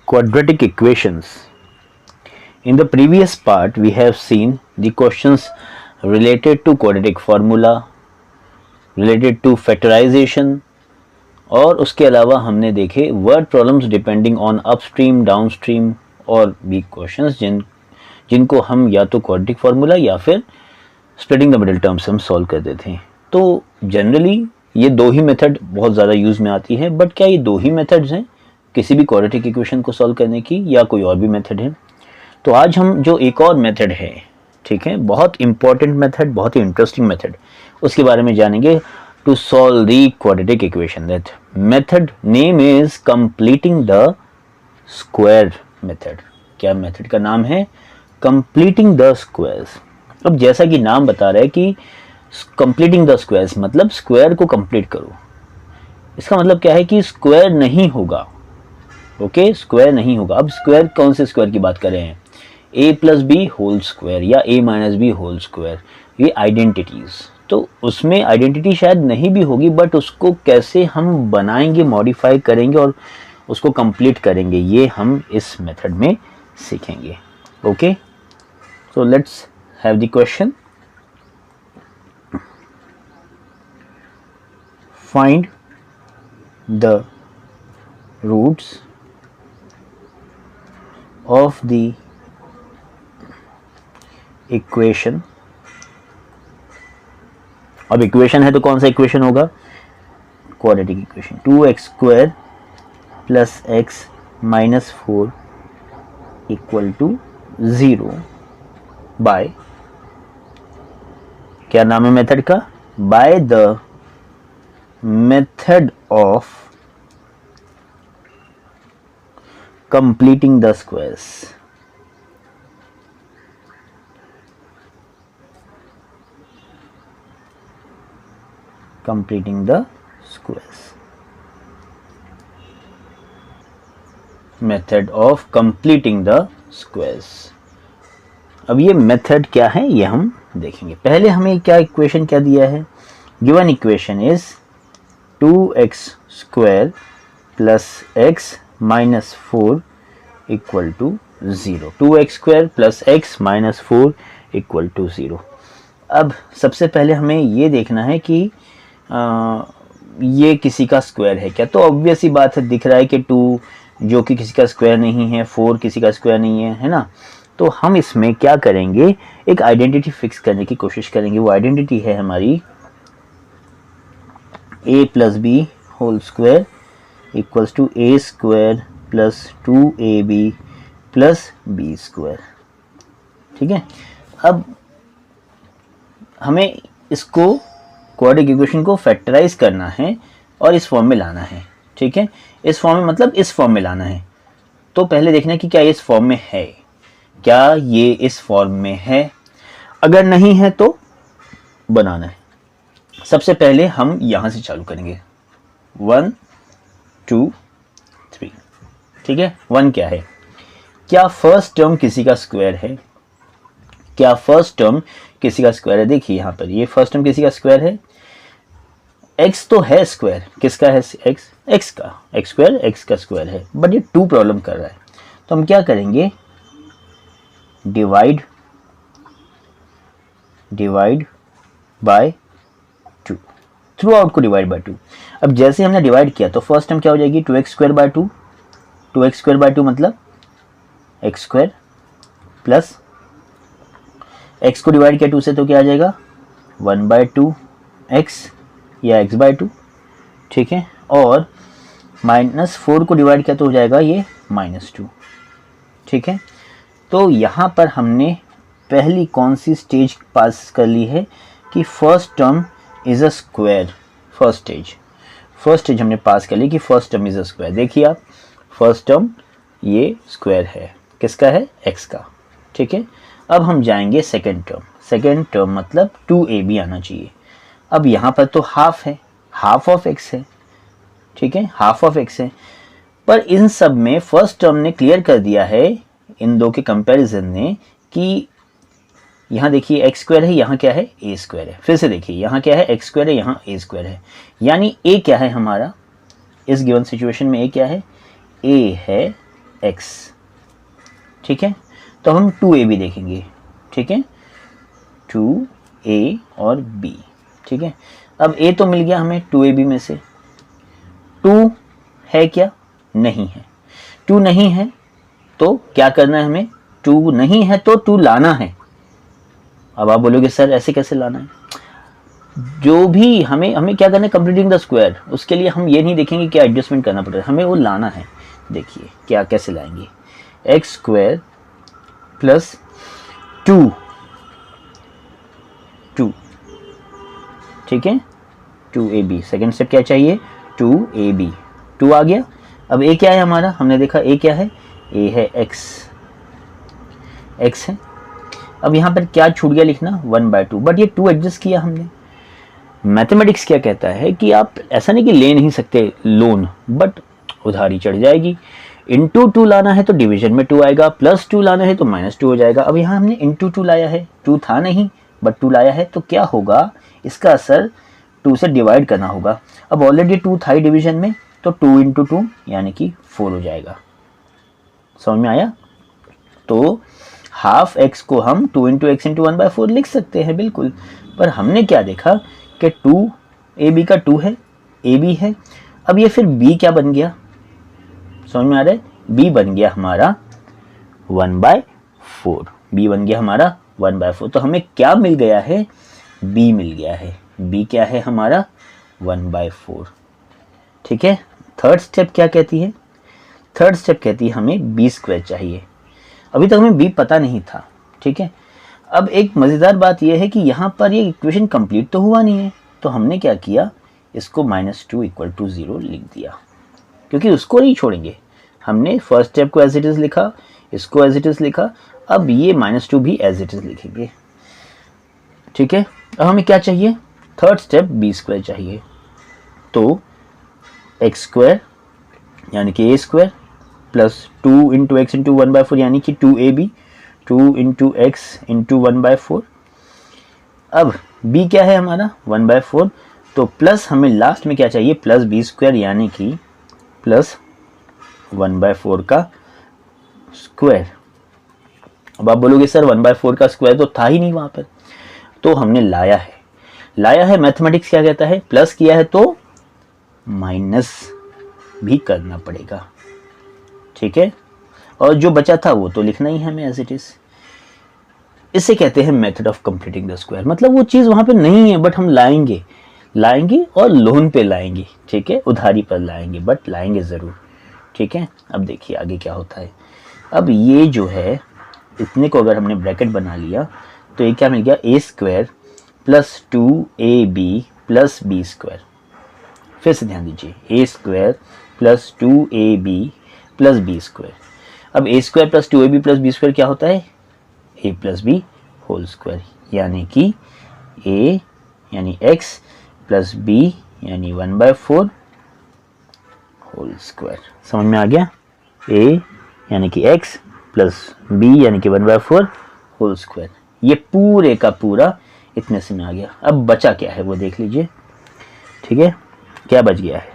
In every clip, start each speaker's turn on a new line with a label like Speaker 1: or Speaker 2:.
Speaker 1: quadratic equations. In the previous part, we have seen the questions related to quadratic formula, related to factorization, और उसके अलावा हमने देखे word problems depending on upstream, downstream और भी questions जिनको हम या तो क्वाड्रेटिक फार्मूला या फिर स्प्लिटिंग द मिडिल टर्म्स हम सॉल्व करते थे. तो जनरली ये दो ही मेथड बहुत ज़्यादा यूज़ में आती है. बट क्या ये दो ही मेथड्स हैं किसी भी क्वाड्रेटिक इक्वेशन को सॉल्व करने की, या कोई और भी मेथड है? तो आज हम जो एक और मेथड है, ठीक है, बहुत इंपॉर्टेंट मेथड, बहुत ही इंटरेस्टिंग मेथड, उसके बारे में जानेंगे. To solve the quadratic equation, that method name is completing the square method. क्या मेथड का नाम है? Completing the squares. अब जैसा कि नाम बता रहा है कि कंप्लीटिंग द स्क्वायर्स मतलब स्क्वायर को कंप्लीट करो. इसका मतलब क्या है कि स्क्वायर नहीं होगा. ओके, स्क्वायर नहीं होगा. अब स्क्वायर, कौन से स्क्वायर की बात कर रहे हैं? a plus B whole square या a minus B whole square, ये आइडेंटिटीज. तो उसमें आइडेंटिटी शायद नहीं भी होगी, बट उसको कैसे हम बनाएंगे, मॉडिफाई करेंगे और उसको कंप्लीट करेंगे, ये हम इस मेथड में सीखेंगे. Okay, so let's have the question. Find the roots of the equation. अब इक्वेशन है तो कौन सा इक्वेशन होगा? Quadratic equation. 2x square plus x minus 4 equal to 0 by, क्या नाम है मेथड का? By the method of completing the squares. Completing the squares. Method of completing the squares. अब ये मेथड क्या है ये हम देखेंगे. पहले हमें क्या इक्वेशन क्या दिया है? Given equation is 2x square plus x minus 4 equal to 0. 2x square plus x minus 4 equal to 0. अब सबसे पहले हमें ये देखना है कि ये किसी का स्क्वायर है क्या? तो ऑब्वियस ही बात है, दिख रहा है कि 2 जो कि किसी का स्क्वायर नहीं है, 4 किसी का स्क्वायर नहीं है, है ना? तो हम इसमें क्या करेंगे, एक आइडेंटिटी फिक्स करने की कोशिश करेंगे. वो आइडेंटिटी है हमारी a plus B whole square equals to A square plus 2ab plus B square. ठीक है, अब हमें इसको क्वाड्रेटिक इक्वेशन को फैक्टराइज करना है और इस फॉर्म में लाना है. ठीक है, इस फॉर्म में मतलब इस फॉर्म में लाना है. तो पहले देखना है कि क्या ये इस फॉर्म में है, क्या ये इस फॉर्म में है. अगर नहीं है तो बनाना है. सबसे पहले हम यहां से चालू करेंगे. 1 2 3. ठीक है, 1 क्या है? क्या फर्स्ट टर्म किसी का स्क्वायर है? क्या फर्स्ट टर्म किसी का स्क्वायर है? देखिए यहां पर ये फर्स्ट टर्म किसी का स्क्वायर है. x तो है स्क्वायर, किसका है? x का. x स्क्वायर x का स्क्वायर है, बट ये 2 प्रॉब्लम कर रहा है. तो हम क्या करेंगे? Divide by 2. थ्रू आउट को डिवाइड बाय 2. अब जैसे हमने डिवाइड किया तो फर्स्ट टर्म क्या हो जाएगी? 2x square by 2. 2x square by 2 मतलब x स्क्वायर प्लस x को डिवाइड किया 2 से तो क्या आ जाएगा? 1 बाय 2 x या x बाय 2. ठीक है, और माइनस 4 को डिवाइड किया तो हो जाएगा ये -2. ठीक है, तो यहाँ पर हमने पहली कौन सी स्टेज पास कर ली है कि first term is a square. First stage हमने पास कर ली कि first term is a square. देखिए आप, फर्स्ट टर्म ये स्क्वायर है, किसका है? x का. ठीक है, अब हम जाएंगे सेकेंड टर्म मतलब 2ab आना चाहिए. अब यहाँ पर तो हाफ है, हाफ ऑफ x है. ठीक है, हाफ ऑफ x है. पर इन सब में फर्स्ट टर्म ने क्लियर कर दिया है, इन दो के कंपैरिजन ने, कि यहाँ देखिए x स्क्वायर है, यहाँ क्या है? a स्क्वायर है. फिर से देखिए यहाँ क्या है? x स्क्वायर है, यहाँ a स्क्वायर है. यानी a क्या है हमारा इस गिवन सिचुएशन में? a क्या है? a है x, ठीक है। तो हम 2ab देखेंगे, ठीक है, 2a और b, ठीक है। अब a तो मिल गया हमें 2ab में से, 2 है क्या, नहीं है, 2 नहीं है तो क्या करना है हमें, 2 नहीं है तो 2 लाना है। अब आप बोलोगे सर ऐसे कैसे लाना है, जो भी हमें क्या करना है, कंप्लीटिंग द स्क्वायर, उसके लिए हम ये नहीं देखेंगे क्या एडजस्टमेंट करना पड़ेगा, हमें वो लाना है। देखिए क्या कैसे लाएंगे, एक्स स्क्वायर प्लस 2, ठीक है, 2ab, सेकेंड स्टेप क्या चाहिए, 2ab, 2 आ गया। अब a क्या है हमारा, हमने देखा a क्या है, a है x है। अब यहाँ पर क्या छूट गया लिखना, 1/2, बट ये 2 एडजस्ट किया हमने। मैथमेटिक्स क्या कहता है कि आप ऐसा नहीं कि ले नहीं सकते लोन, बट उधारी चढ़ जाएगी। इंटू 2 लाना है तो डिवीजन में 2 आएगा, प्लस 2 लाना है तो -2 हो जाएगा। अब यहाँ हमने इंटू 2 लाया है, 2 था नहीं बट 2 लाया है, तो क्या होगा, इसका असर 2 से डिवाइड करना होगा। अब ऑलरेडी 2 था ही डिवीजन में, तो 2 इंटू 2 यानी कि 4 हो जाएगा। समझ में आया। तो हाफ x को हम 2 इंटू एक्स इंटू 1/4 लिख सकते हैं बिल्कुल, पर हमने क्या देखा कि 2ab का 2 है, ab है। अब ये फिर b क्या बन गया, समझ में आ रहा है, b बन गया हमारा 1/4, b बन गया हमारा 1/4। तो हमें क्या मिल गया है, b मिल गया है, b क्या है हमारा 1/4, ठीक है। थर्ड स्टेप क्या कहती है, थर्ड स्टेप कहती है हमें b² चाहिए। अभी तक हमें b पता नहीं था, ठीक है। अब एक मज़ेदार बात यह है कि यहाँ पर ये इक्वेशन कंप्लीट तो हुआ नहीं है, तो हमने क्या किया, इसको -2 = 0 लिख दिया, क्योंकि उसको नहीं छोड़ेंगे। हमने फर्स्ट स्टेप को एज इट इज़ लिखा, इसको एज इट इज़ लिखा, अब ये -2 भी एज इट इज़ लिखेंगे, ठीक है। अब हमें क्या चाहिए, थर्ड स्टेप b² चाहिए। तो x² यानी कि a² plus 2 into x into 1/4 यानी कि 2ab, 2 इंटू एक्स इंटू 1/4। अब b क्या है हमारा 1/4, तो प्लस हमें लास्ट में क्या चाहिए, प्लस b² यानी कि प्लस 1/4 का स्क्वायर। अब आप बोलोगे सर 1/4 का स्क्वायर तो था ही नहीं वहां पर, तो हमने लाया है, मैथमेटिक्स क्या कहता है, प्लस किया है तो माइनस भी करना पड़ेगा, ठीक है। और जो बचा था वो तो लिखना ही है हमें एज इट इज। इसे कहते हैं method of completing the square, मतलब वो चीज़ वहां पे नहीं है बट हम लाएंगे और लोन पे लाएंगे, ठीक है, उधारी पर लाएंगे बट लाएंगे ज़रूर, ठीक है। अब देखिए आगे क्या होता है। अब ये जो है, इतने को अगर हमने ब्रैकेट बना लिया तो ये क्या मिल गया, a² plus 2ab plus b²। फिर से ध्यान दीजिए, a² plus 2ab plus b²। अब a² plus 2ab plus b² क्या होता है, a plus b whole square, यानी कि a यानी x प्लस b यानी 1/4 होल स्क्वायर। समझ में आ गया, a यानी कि x प्लस b यानी कि 1/4 होल स्क्वायर। ये पूरे का पूरा इतने से में आ गया। अब बचा क्या है वो देख लीजिए, ठीक है, क्या बच गया है,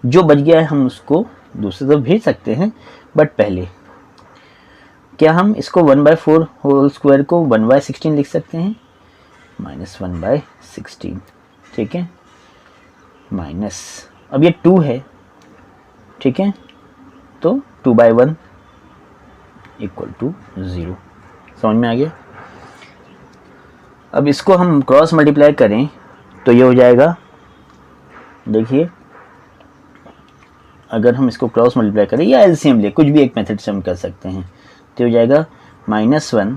Speaker 1: जो बच गया है हम उसको दूसरी तरफ भेज सकते हैं, बट पहले क्या हम इसको 1/4 होल स्क्वायर को 1/16 लिख सकते हैं, -1/16, ठीक है, माइनस, अब ये 2 है, ठीक है, तो 2/1 = 0। समझ में आ गया। अब इसको हम क्रॉस मल्टीप्लाई करें तो ये हो जाएगा, देखिए अगर हम इसको क्रॉस मल्टीप्लाई करें या एलसीएम ले, कुछ भी एक मेथड से हम कर सकते हैं, तो हो जाएगा -1,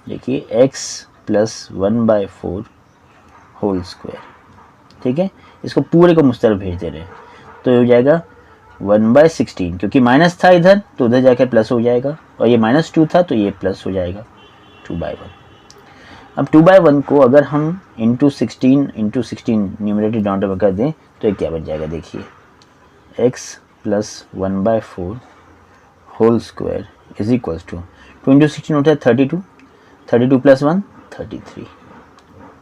Speaker 1: देखिए x प्लस 1/4 होल स्क्वायर, ठीक है। इसको पूरे को मुझ तरफ भेज दे रहे हैं, तो ये हो जाएगा 1/16, क्योंकि माइनस था इधर तो उधर जाकर प्लस हो जाएगा, और ये -2 था तो ये प्लस हो जाएगा, 2/1। अब 2/1 को अगर हम इंटू 16 न्यूमरेटर डिनोमिनेटर कर दें तो ये क्या बन जाएगा, देखिए x plus 1/4 whole square is equals to 2 into 16 होता है 32, 32 प्लस 1 33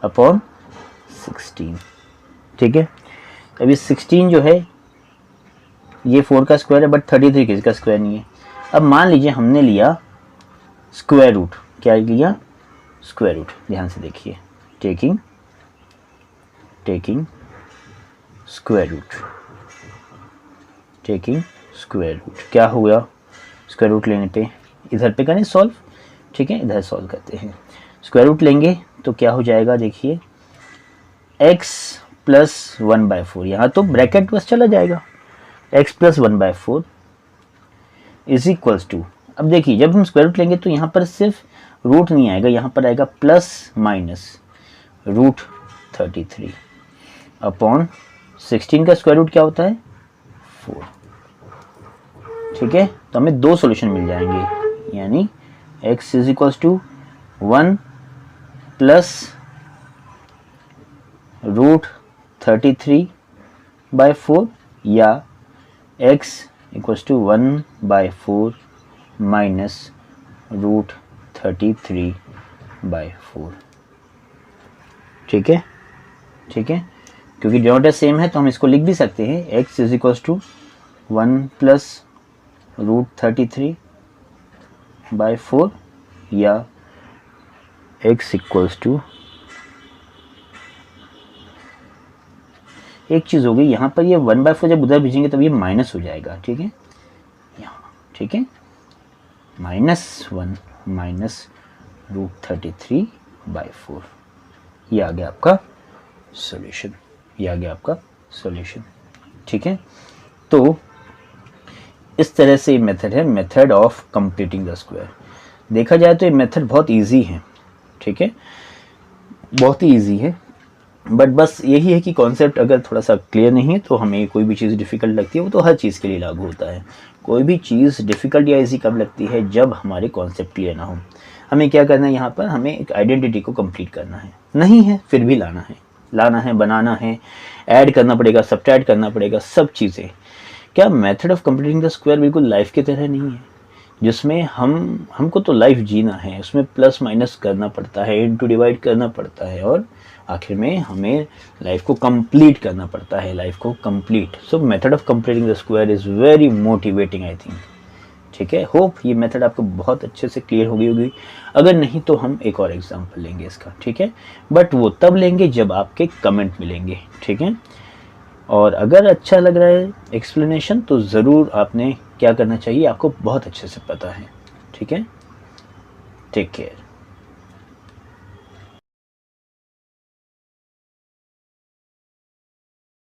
Speaker 1: अपॉन 16, ठीक है। अब ये 16 जो है ये 4 का स्क्वायर है बट 33 किसी का स्क्वायर नहीं है। अब मान लीजिए हमने लिया स्क्वायर रूट, क्या लिया? Square root. ध्यान से देखिए, taking square root, taking square root, क्या हुआ? स्क्वायर रूट लेने पे इधर पे करें सॉल्व, ठीक है, इधर सॉल्व करते हैं। स्क्वायर रूट लेंगे तो क्या हो जाएगा? देखिए x प्लस 1/4, यहाँ तो ब्रैकेट बस चला जाएगा, x plus 1/4 is equals to, अब देखिए जब हम स्क्वायर रूट लेंगे तो यहाँ पर सिर्फ रूट नहीं आएगा, यहाँ पर आएगा प्लस माइनस रूट 33 अपॉन 16 का स्क्वायर रूट क्या होता है? 4। ठीक है, तो हमें दो सॉल्यूशन मिल जाएंगे, यानी x is equals to 1 plus root 33/4 या x equals to 1/4 minus root 33/4। ठीक है, ठीक है, क्योंकि डिनोमिनेटर सेम है तो हम इसको लिख भी सकते हैं, x is equals to 1 plus root 33/4 या x इक्वल्स टू, एक चीज़ होगी यहाँ पर, ये 1/4 जब उधर भेजेंगे तब ये माइनस हो जाएगा, ठीक है, यहाँ, ठीक है, -1 माइनस रूट 33/4, ये आ गया आपका सॉल्यूशन, ये आ गया आपका सॉल्यूशन। ठीक है, तो इस तरह से ये मेथड है, method of completing the square. देखा जाए तो ये मेथड बहुत इजी है, ठीक है, बहुत ही इजी है, बट बस यही है कि कॉन्सेप्ट अगर थोड़ा सा क्लियर नहीं है तो हमें कोई भी चीज़ डिफ़िकल्ट लगती है, वो तो हर चीज़ के लिए लागू होता है। कोई भी चीज़ डिफ़िकल्ट या इजी कब लगती है? जब हमारे कॉन्सेप्ट क्लियर ना हो। हमें क्या करना है यहाँ पर? हमें एक आइडेंटिटी को कंप्लीट करना है, नहीं है फिर भी लाना है, बनाना है, ऐड करना पड़ेगा, सब्ट्रैक्ट करना पड़ेगा, सब चीज़ें। क्या method of completing the square बिल्कुल लाइफ की तरह नहीं है, जिसमें हमको तो लाइफ जीना है, उसमें प्लस माइनस करना पड़ता है, इनटू डिवाइड करना पड़ता है, और आखिर में हमें लाइफ को कंप्लीट करना पड़ता है, लाइफ को complete. So method of completing the square is very motivating I think. ठीक है, होप ये मेथड आपको बहुत अच्छे से क्लियर हो गई होगी। अगर नहीं तो हम एक और एग्जांपल लेंगे इसका, ठीक है, बट वो तब लेंगे जब आपके कमेंट मिलेंगे, ठीक है। और अगर अच्छा लग रहा है एक्सप्लेनेशन तो ज़रूर आपने क्या करना चाहिए, आपको बहुत अच्छे से पता है, ठीक है। Take care.